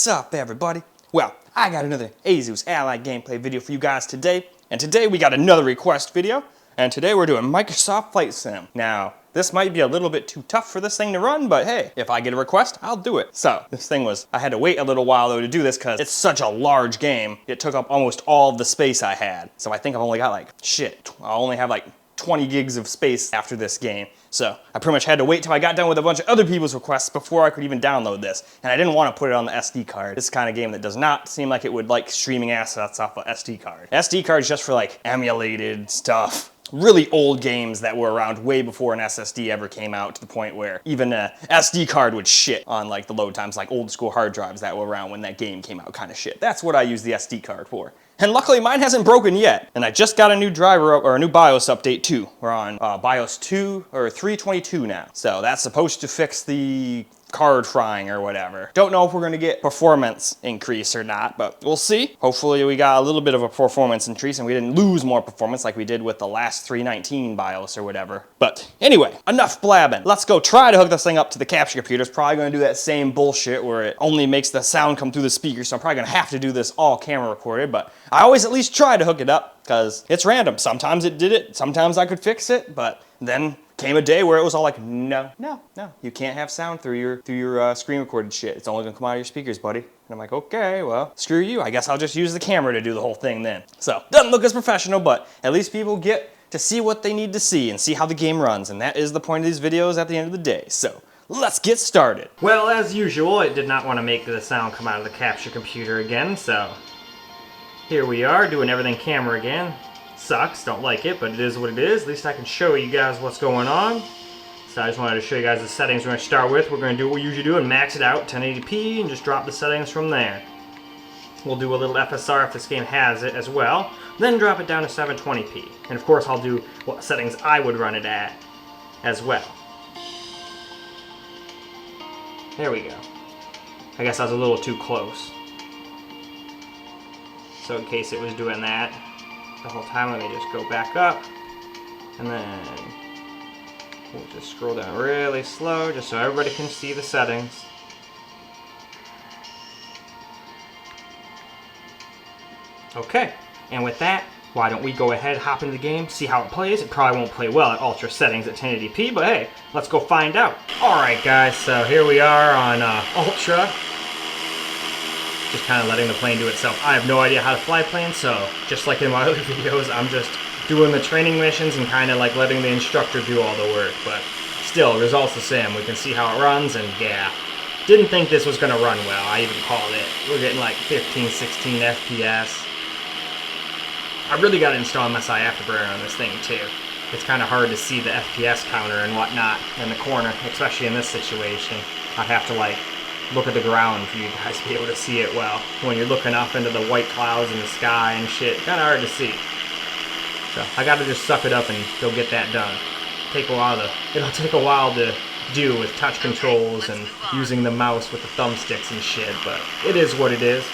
What's up, everybody? Well, I got another Asus Ally gameplay video for you guys today, and today we got another request video, and today we're doing Microsoft Flight Sim. Now, this might be a little bit too tough for this thing to run, but hey, if I get a request, I'll do it. So, this thing was, I had to wait a little while though to do this because it's such a large game. It took up almost all of the space I had. So I think I've only got I only have 20 gigs of space after this game. So I pretty much had to wait till I got done with a bunch of other people's requests before I could even download this. And I didn't want to put it on the SD card. This kind of game that does not seem like it would like streaming assets off an SD card. SD card is just for like emulated stuff. Really old games that were around way before an SSD ever came out, to the point where even a SD card would shit on like the load times, like old school hard drives that were around when that game came out kind of shit. That's what I use the SD card for. And luckily mine hasn't broken yet. And I just got a new driver or a new BIOS update too. We're on BIOS 2 or 322 now. So that's supposed to fix the card frying or whatever. Don't know if we're gonna get performance increase or not, but we'll see. Hopefully we got a little bit of a performance increase and we didn't lose more performance like we did with the last 319 BIOS or whatever. But anyway, enough blabbing. Let's go try to hook this thing up to the capture computer. It's probably gonna do that same bullshit where it only makes the sound come through the speaker, so I'm probably gonna have to do this all camera recorded, but I always at least try to hook it up because it's random. Sometimes it did it, sometimes I could fix it, but then came a day where it was all like, no, you can't have sound through your screen recorded shit. It's only gonna come out of your speakers, buddy. And I'm like, okay, well, screw you. I guess I'll just use the camera to do the whole thing then. So, doesn't look as professional, but at least people get to see what they need to see and see how the game runs. And that is the point of these videos at the end of the day. So, let's get started. Well, as usual, it did not want to make the sound come out of the capture computer again, so here we are doing everything camera again. Sucks, don't like it, but it is what it is. At least I can show you guys what's going on. So I just wanted to show you guys the settings we're going to start with. We're going to do what we usually do and max it out 1080p and just drop the settings from there. We'll do a little FSR if this game has it as well. Then drop it down to 720p. And of course I'll do what settings I would run it at as well. There we go. I guess I was a little too close. So in case it was doing that the whole time, let me just go back up, and then we'll just scroll down really slow just so everybody can see the settings. Okay, and with that, why don't we go ahead, hop into the game, see how it plays. It probably won't play well at ultra settings at 1080p, but hey, let's go find out. Alright guys, so here we are on ultra. Just kind of letting the plane do itself. I have no idea how to fly planes, so just like in my other videos, I'm just doing the training missions and kind of like letting the instructor do all the work. But still, results the same. We can see how it runs, and yeah, didn't think this was going to run well. I even called it. We're getting like 15, 16 FPS. I really got to install MSI Afterburner on this thing too. It's kind of hard to see the FPS counter and whatnot in the corner, especially in this situation. I'd have to like look at the ground for you guys to be able to see it well. When you're looking up into the white clouds in the sky and shit, kind of hard to see. So I got to just suck it up and go get that done. It'll take a while to do with touch controls and using the mouse with the thumbsticks and shit, but it is what it is.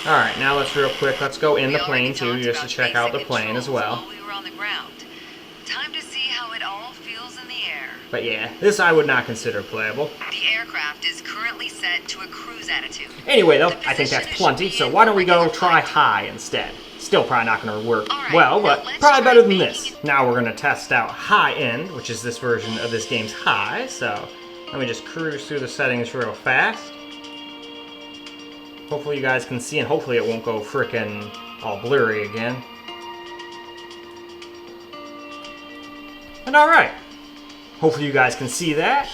Alright, now let's go in the plane too, just to check out the plane as well. Time to see how it all feels in the air. But yeah, this I would not consider playable. The aircraft is currently set to a cruise attitude. Anyway though, I think that's plenty, so why don't we go try high instead. Still probably not going to work well, but probably better than this. Now we're going to test out high end, which is this version of this game's high, so let me just cruise through the settings real fast. Hopefully you guys can see, and hopefully it won't go frickin' all blurry again. And alright, hopefully you guys can see that.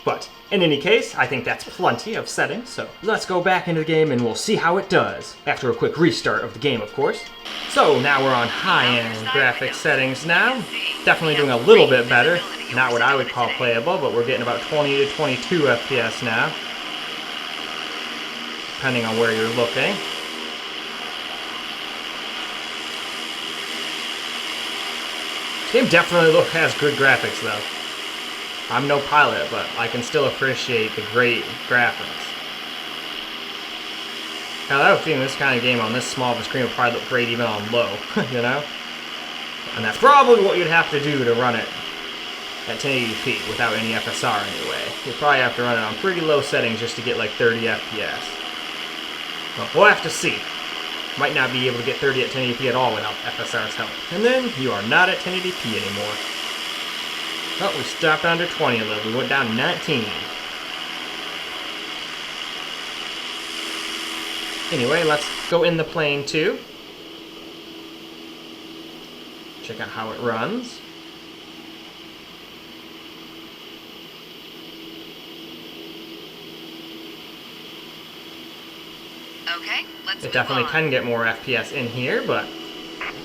But in any case, I think that's plenty of settings, so let's go back into the game and we'll see how it does. After a quick restart of the game, of course. So now we're on high-end graphics settings now. Definitely doing a little bit better. Not what I would call playable, but we're getting about 20 to 22 FPS now, depending on where you're looking. This game definitely has good graphics though. I'm no pilot, but I can still appreciate the great graphics. Now I have a feeling this kind of game on this small of a screen would probably look great even on low, you know? And that's probably what you'd have to do to run it at 1080p without any FSR anyway. You'll probably have to run it on pretty low settings just to get like 30 FPS. Well, we'll have to see. Might not be able to get 30 at 1080p at all without FSR's help. And then you are not at 1080p anymore. Oh, we stopped under 20 a little. We went down to 19. Anyway, let's go in the plane too. Check out how it runs. Okay, let's It definitely can get more FPS in here, but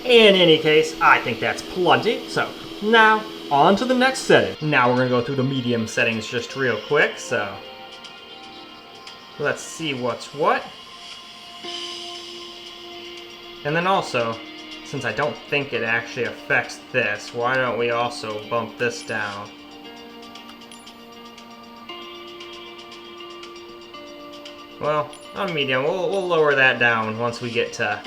in any case, I think that's plenty. So now, on to the next setting. Now we're going to go through the medium settings just real quick, so let's see what's what. And then also, since I don't think it actually affects this, why don't we also bump this down? Well, on medium, we'll lower that down once we get to,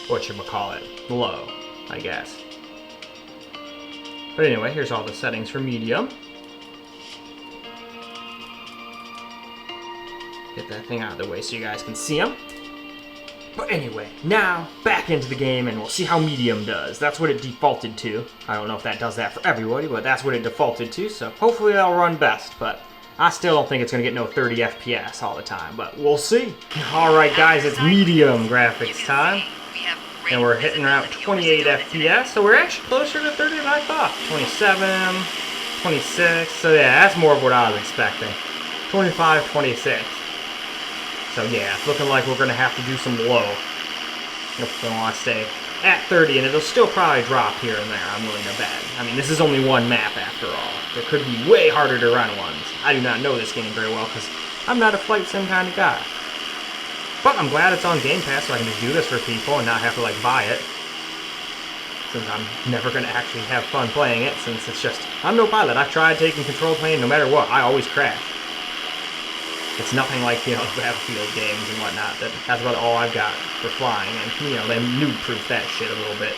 whatchamacallit, low, I guess. But anyway, here's all the settings for medium. Get that thing out of the way so you guys can see them. But anyway, now back into the game and we'll see how medium does. That's what it defaulted to. I don't know if that does that for everybody, but that's what it defaulted to, so hopefully that'll run best. But I still don't think it's going to get no 30 FPS all the time, but we'll see. Alright guys, it's medium graphics time. And we're hitting around 28 FPS, so we're actually closer to 30 than I thought. 27, 26, so yeah, that's more of what I was expecting. 25, 26. So yeah, it's looking like we're going to have to do some low if we want to stay at 30, and it'll still probably drop here and there, I'm willing to bet. I mean, this is only one map after all. There could be way harder to run ones. I do not know this game very well because I'm not a flight sim kind of guy. But I'm glad it's on Game Pass so I can just do this for people and not have to like buy it. Since I'm never going to actually have fun playing it, since it's just, I'm no pilot. I've tried taking control plane, no matter what, I always crash. It's nothing like, you know, Battlefield games and whatnot. That's about all I've got for flying, and, you know, they noob-proof that shit a little bit.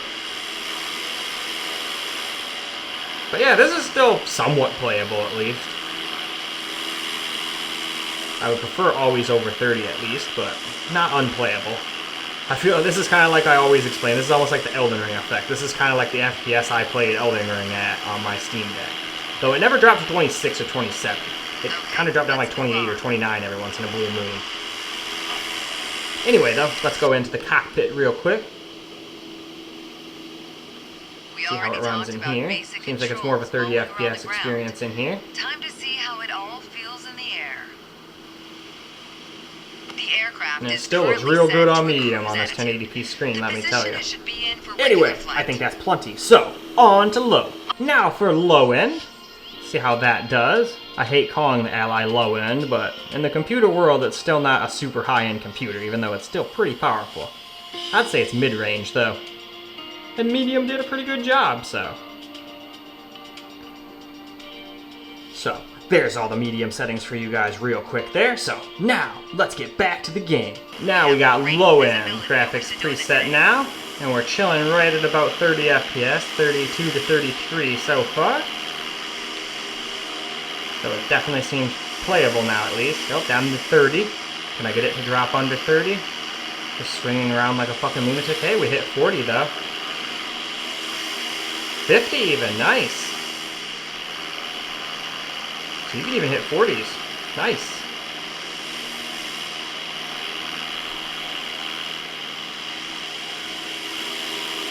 But yeah, this is still somewhat playable, at least. I would prefer always over 30 at least, but not unplayable. I feel this is kind of like I always explain. This is almost like the Elden Ring effect. This is kind of like the FPS I played Elden Ring at on my Steam Deck. Though it never dropped to 26 or 27. It kind of dropped down like 28 or 29 every once in a blue moon. Anyway, though, let's go into the cockpit real quick. See how it runs in here. Seems like it's more of a 30 FPS experience in here. Time to see how it all feels in the air. The aircraft and it still looks real good on medium on this 1080p screen, let me tell you. Anyway, I think that's plenty. So, on to low. Now for low end. See how that does. I hate calling the Ally low end, but in the computer world, it's still not a super high-end computer, even though it's still pretty powerful. I'd say it's mid-range, though. And medium did a pretty good job, so. So, there's all the medium settings for you guys real quick there. So, now, let's get back to the game. Now we got low-end graphics preset now, and we're chilling right at about 30 FPS, 32 to 33 so far. So it definitely seems playable now at least. Oh, down to 30. Can I get it to drop under 30? Just swinging around like a fucking lunatic. Hey, we hit 40 though. 50 even, nice. So you can even hit 40s. Nice.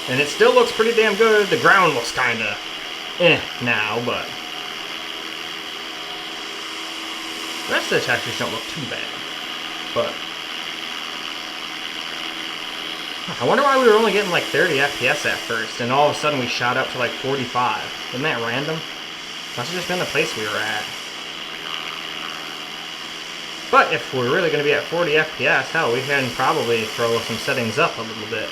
And it still looks pretty damn good. The ground looks kinda now, but the rest of the textures don't look too bad, but I wonder why we were only getting like 30 FPS at first, and all of a sudden we shot up to like 45. Isn't that random? Must have just been the place we were at. But if we're really going to be at 40 FPS, hell, we can probably throw some settings up a little bit.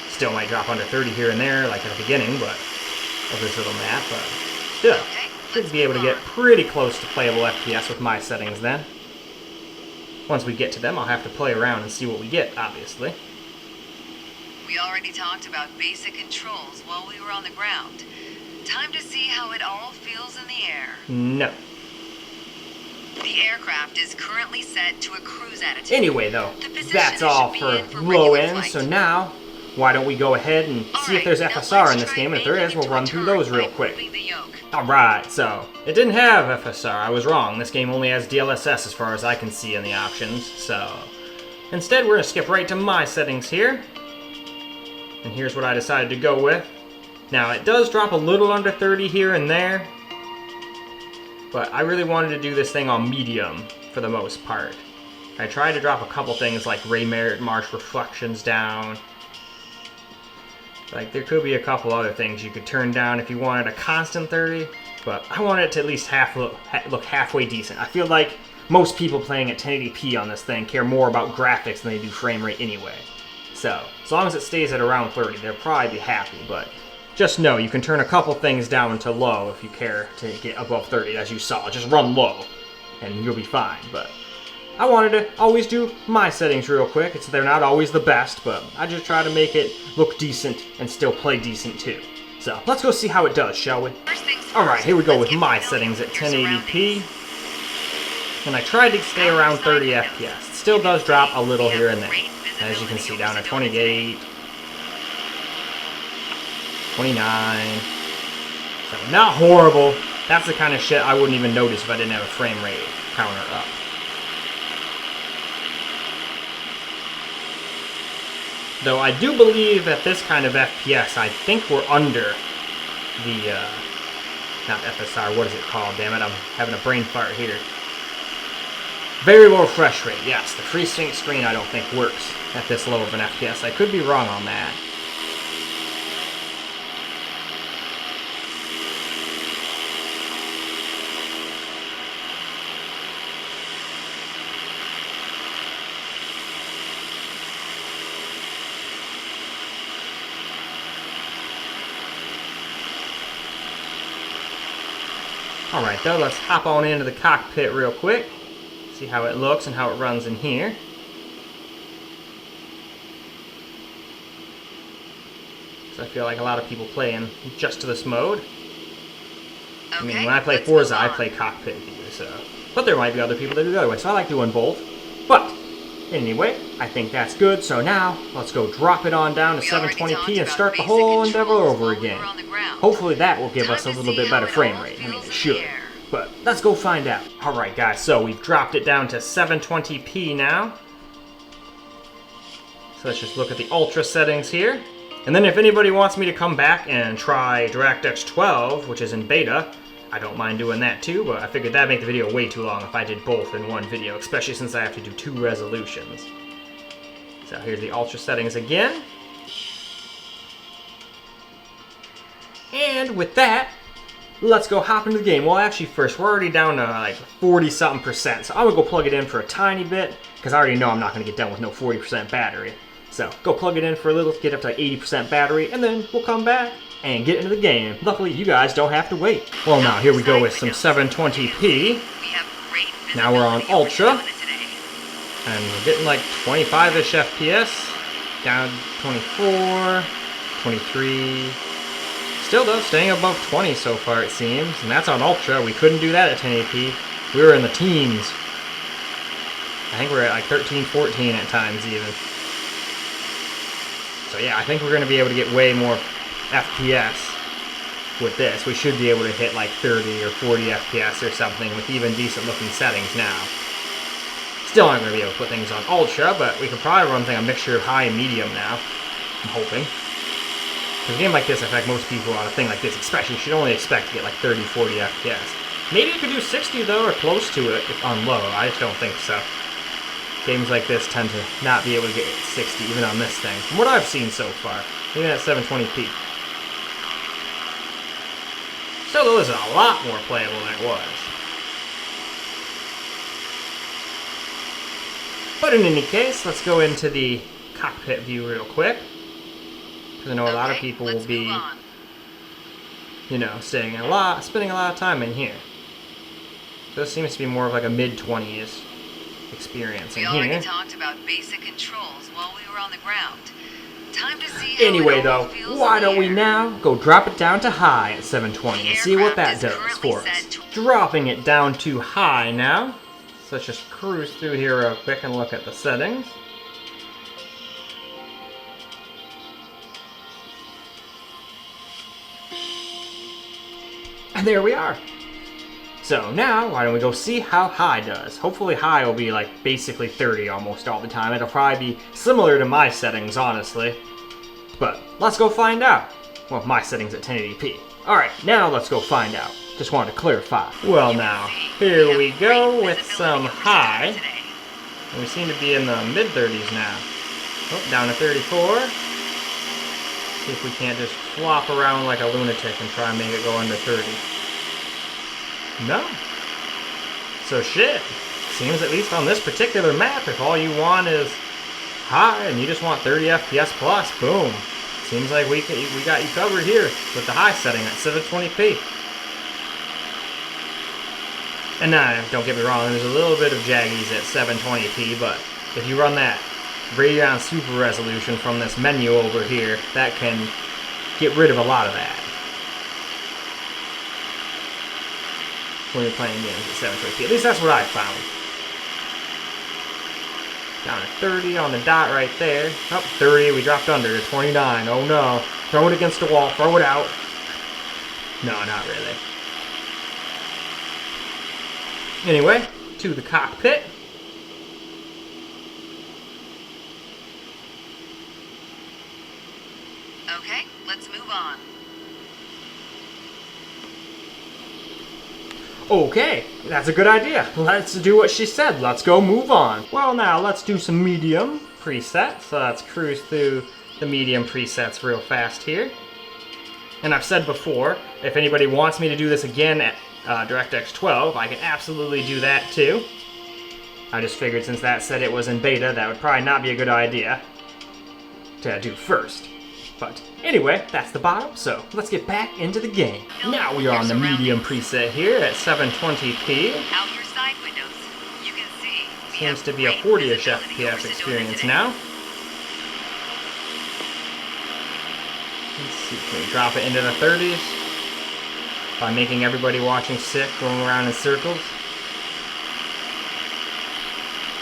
Still might drop under 30 here and there, like at the beginning, but of this little map, but still. Should be able to get pretty close to playable FPS with my settings then. Once we get to them, I'll have to play around and see what we get, obviously. We already talked about basic controls while we were on the ground. time to see how it all feels in the air. No. The aircraft is currently set to a cruise attitude. Anyway, though, The position that's it all should be for in for low regular end. flight. So now, why don't we go ahead and see if there's Now FSR let's in this try game? And if there is, making we'll it run to through a those turn real by quick. moving the yoke. Alright, so it didn't have FSR. I was wrong. This game only has DLSS as far as I can see in the options. So instead, we're going to skip right to my settings here. And here's what I decided to go with. Now, it does drop a little under 30 here and there. But I really wanted to do this thing on medium for the most part. I tried to drop a couple things like Ray Marsh Reflections down. Like, there could be a couple other things you could turn down if you wanted a constant 30, but I wanted it to at least look halfway decent. I feel like most people playing at 1080p on this thing care more about graphics than they do frame rate anyway. So, as long as it stays at around 30, they'll probably be happy, but just know you can turn a couple things down to low if you care to get above 30, as you saw. Just run low, and you'll be fine, but I wanted to always do my settings real quick. They're not always the best, but I just try to make it look decent and still play decent too. So, let's go see how it does, shall we? First things first, Alright, here we go let's with get my familiar settings at with your 1080p. And I tried to stay around 30 FPS. It still does drop a little here and there. As you can see, down to 28, 29. So, not horrible. That's the kind of shit I wouldn't even notice if I didn't have a frame rate counter up. Though I do believe at this kind of FPS, I think we're under the, not FSR, what is it called? Damn it, I'm having a brain fart here. Variable refresh rate, yes. The FreeSync screen I don't think works at this low of an FPS. I could be wrong on that. Alright though, let's hop on into the cockpit real quick. See how it looks and how it runs in here. So I feel like a lot of people play in just to this mode. I mean, when I play Forza, I play cockpit view, so. But there might be other people that do the other way, so I like doing both. But, anyway, I think that's good, so now, let's go drop it on down to 720p and start the whole endeavor over again. Hopefully that will give us a little bit better frame rate. I mean, it should. But let's go find out. Alright guys, so we've dropped it down to 720p now. So let's just look at the ultra settings here. And then if anybody wants me to come back and try DirectX 12, which is in beta, I don't mind doing that too, but I figured that'd make the video way too long if I did both in one video, especially since I have to do 2 resolutions. So here's the ultra settings again. And with that, let's go hop into the game. Well, actually first, we're already down to like 40-something%, so I'm gonna go plug it in for a tiny bit, because I already know I'm not gonna get done with no 40% battery. So, go plug it in for a little, get up to 80% battery, and then we'll come back and get into the game. Luckily, you guys don't have to wait. Well, now, here we go with some 720p. Now we're on Ultra. And we're getting like 25-ish FPS. Down 24, 23. Still though, staying above 20 so far it seems. And that's on Ultra. We couldn't do that at 1080p. We were in the teens. I think we're at like 13, 14 at times even. So yeah, I think we're going to be able to get way more FPS with this. We should be able to hit like 30 or 40 FPS or something with even decent looking settings now. Still aren't going to be able to put things on Ultra, but we could probably run a mixture of high and medium now. I'm hoping. Because a game like this, I feel like most people on a thing like this especially should only expect to get like 30, 40 FPS. Maybe you could do 60 though, or close to it if on low. I just don't think so. Games like this tend to not be able to get 60 even on this thing, from what I've seen so far, even at 720p. Still though, this is a lot more playable than it was. But in any case, let's go into the cockpit view real quick. Because I know a lot of people will be, you know, spending a lot of time in here. This seems to be more of like a mid-20s experience in here. We already talked about basic controls while we were on the ground. Time to see how Anyway it though, all feels why in the don't we air. now go drop it down to high at 720 and see what that The does aircraft is for currently us. set to- Dropping it down to high now. So let's just cruise through here real quick and look at the settings. And there we are. So now, why don't we go see how high does? Hopefully high will be like basically 30 almost all the time. It'll probably be similar to my settings, honestly. But let's go find out. Well, my settings at 1080p. Alright, now let's go find out. Just wanted to clarify. Well now, here we go with some high. And we seem to be in the mid-30s now. Oh, down to 34. See if we can't just flop around like a lunatic and try and make it go under 30. No. So shit. Seems at least on this particular map, if all you want is high and you just want 30 FPS plus, boom. Seems like we got you covered here with the high setting at 720p. And now, don't get me wrong, there's a little bit of jaggies at 720p, but if you run that Radeon Super Resolution from this menu over here, that can get rid of a lot of that. When you're playing games at 720p. At least that's what I found. Down to 30 on the dot right there. Oh, 30, we dropped under to 29. Oh no. Throw it against the wall, throw it out. No, not really. Anyway, to the cockpit. Okay, let's move on. Okay, that's a good idea. Let's do what she said. Let's go move on. Well, now let's do some medium presets. So let's cruise through the medium presets real fast here. And I've said before, if anybody wants me to do this again at DirectX 12, I can absolutely do that too. I just figured since that said it was in beta, that would probably not be a good idea to do first. But anyway, that's the bottom, so let's get back into the game. Now we are on the medium preset here at 720p. Out your side windows, you can see we Seems have to be a great 40-ish visibility over FPS Sedona experience today. now. Let's see, can we drop it into the 30s? By making everybody watching sick, going around in circles.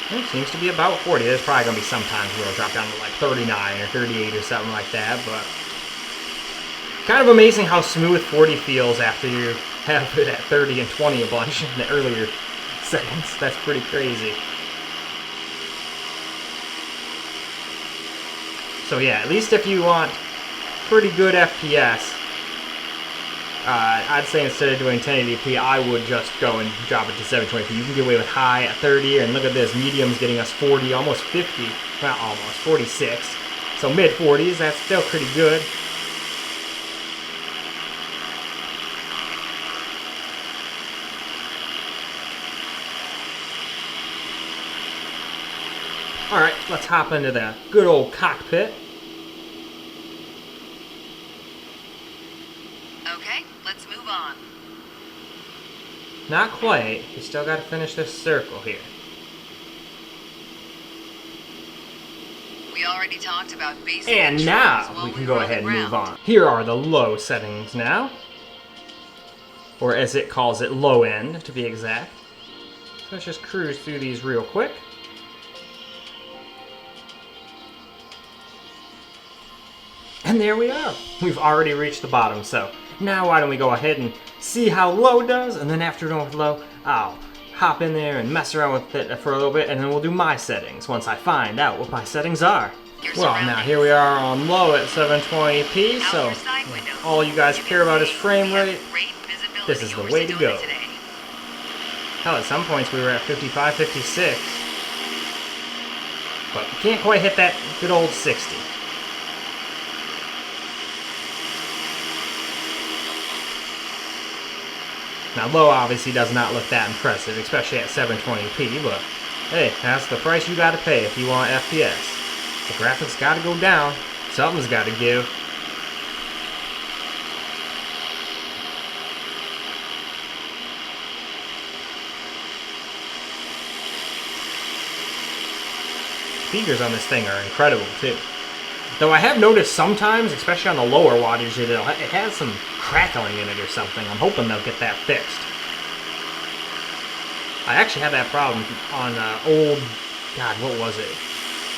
It seems to be about 40. There's probably going to be some times where it'll drop down to like 39 or 38 or something like that, but kind of amazing how smooth 40 feels after you have it at 30 and 20 a bunch in the earlier settings. That's pretty crazy. So yeah, at least if you want pretty good FPS, I'd say instead of doing 1080p, I would just go and drop it to 720p. You can get away with high at 30, and look at this, medium's getting us 40, almost 50, not almost, 46. So mid 40s, that's still pretty good. Alright, let's hop into the good old cockpit. Okay, let's move on. Not quite. We still got to finish this circle here. We already talked about basic And controls now while we can were go on the ahead and move ground. on. Here are the low settings now. Or as it calls it, low end to be exact. So let's just cruise through these real quick. And there we are. We've already reached the bottom, so now why don't we go ahead and see how low does, and then after done with low, I'll hop in there and mess around with it for a little bit, and then we'll do my settings once I find out what my settings are. Well, now here we are on low at 720p, Out so your side windows, all you guys you care can about is see frame we have rate. great visibility This is the over way to Sedona go. today. Hell, at some points we were at 55, 56. But we can't quite hit that good old 60. Now low obviously does not look that impressive, especially at 720p, but hey, that's the price you gotta pay if you want FPS. The graphics gotta go down, something's gotta give. Speakers on this thing are incredible too. Though I have noticed sometimes, especially on the lower wattage, it has some crackling in it or something. I'm hoping they'll get that fixed. I actually had that problem on old, God, what was it?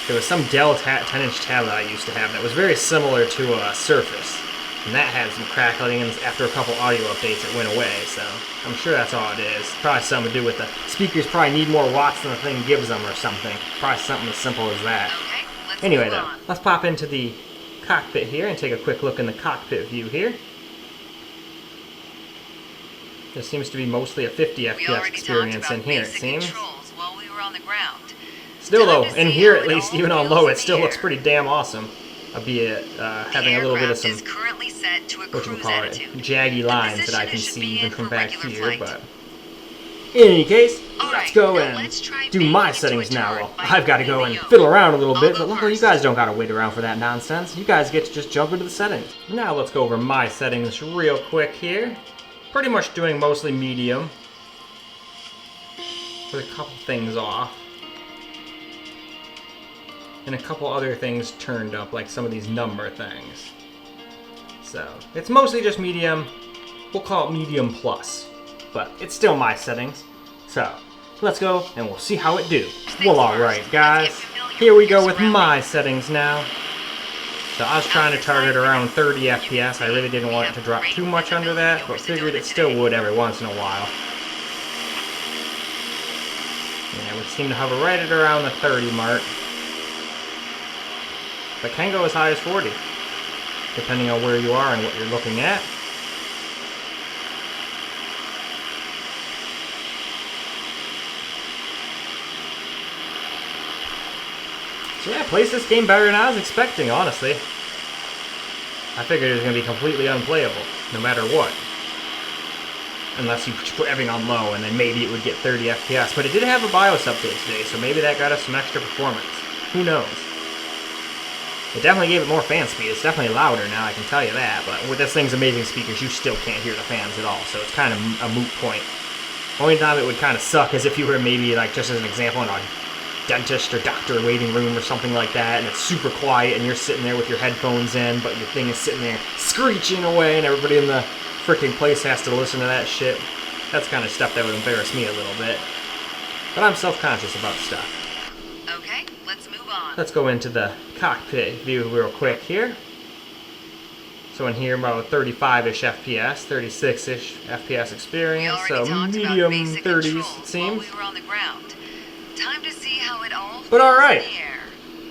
There was some Dell 10-inch tablet I used to have that was very similar to a Surface. And that had some crackling, and after a couple audio updates it went away, so I'm sure that's all it is. Probably something to do with the speakers probably need more watts than the thing gives them or something. Probably something as simple as that. Okay, let's Anyway move though, on. let's pop into the cockpit here and take a quick look in the cockpit view here. There seems to be mostly a 50 We FPS already experience talked in about here, it basic seems. controls while we were on the ground. Still though, Time to in see here how at it least, all even on feels low, in it the still looks air. pretty damn awesome. Albeit having a little bit of some, The aircraft is currently set to a cruise whatchamacallit, attitude. jaggy lines that I can position it should see be even in from for back regular here, flight. but in any case, All let's right, go now and let's try do making my it to settings a now. turn Well, by I've got to go moving and the yoke. fiddle around a little I'll bit, go but luckily you first. guys don't got to wait around for that nonsense. You guys get to just jump into the settings. Now let's go over my settings real quick here. Pretty much doing mostly medium, with a couple things off. And a couple other things turned up, like some of these number things. So, it's mostly just medium. We'll call it medium plus. But it's still my settings. So, let's go and we'll see how it do. Well, alright guys. Here we go with my settings now. So I was trying to target around 30 FPS. I really didn't want it to drop too much under that, but figured it still would every once in a while. Yeah, we seem to hover right at around the 30 mark. But can go as high as 40, depending on where you are and what you're looking at. So yeah, plays this game better than I was expecting, honestly. I figured it was going to be completely unplayable, no matter what. Unless you put everything on low, and then maybe it would get 30 FPS. But it did have a BIOS update today, so maybe that got us some extra performance. Who knows? It definitely gave it more fan speed. It's definitely louder now, I can tell you that. But with this thing's amazing speakers, you still can't hear the fans at all. So it's kind of a moot point. Only time it would kind of suck is if you were maybe, like, just as an example, in a dentist or doctor waiting room or something like that, and it's super quiet, and you're sitting there with your headphones in, but your thing is sitting there screeching away, and everybody in the freaking place has to listen to that shit. That's kind of stuff that would embarrass me a little bit. But I'm self-conscious about stuff. Okay, let's move on. Let's go into the cockpit view real quick here. So in here, about 35-ish FPS, 36-ish FPS We experience, already so talked about medium basic 30s controls it while seems. we were on the ground. Time to see how it all But feels alright. in the air.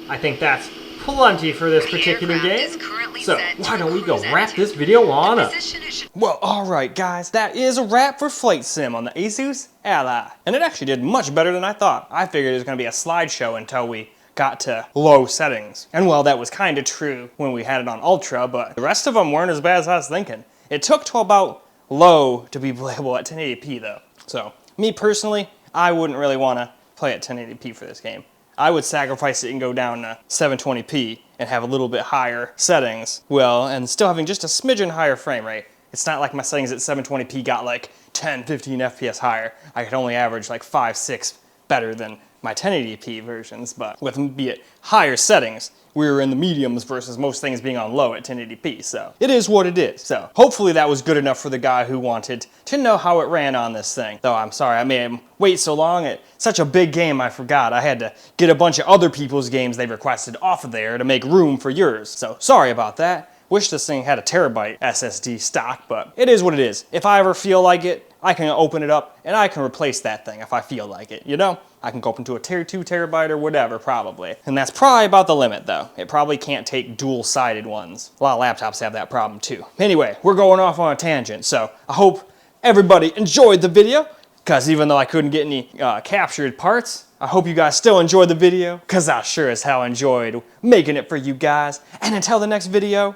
I think that's plenty for this The particular aircraft game. is currently So set to why don't we go cruise wrap this attitude. video on The up? position it should- Well, alright guys, that is a wrap for Flight Sim on the Asus Ally. And it actually did much better than I thought. I figured it was going to be a slideshow until we got to low settings. And well, that was kind of true when we had it on Ultra, but the rest of them weren't as bad as I was thinking. It took till about low to be playable at 1080p though. So, me personally, I wouldn't really want to play at 1080p for this game. I would sacrifice it and go down to 720p and have a little bit higher settings. Well, and still having just a smidgen higher frame rate. It's not like my settings at 720p got like 10, 15 FPS higher. I could only average like 5, 6 better than my 1080p versions, but with be it higher settings, we were in the mediums versus most things being on low at 1080p, so it is what it is. So hopefully that was good enough for the guy who wanted to know how it ran on this thing. Though I'm sorry I made him wait so long. It's such a big game I forgot. I had to get a bunch of other people's games they requested off of there to make room for yours. So sorry about that. Wish this thing had a terabyte SSD stock, but it is what it is. If I ever feel like it, I can open it up and I can replace that thing if I feel like it, you know? I can go up into a 2 terabyte or whatever, probably. And that's probably about the limit, though. It probably can't take dual-sided ones. A lot of laptops have that problem, too. Anyway, we're going off on a tangent, so I hope everybody enjoyed the video, because even though I couldn't get any captured parts, I hope you guys still enjoyed the video, because I sure as hell enjoyed making it for you guys. And until the next video,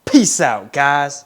peace out, guys.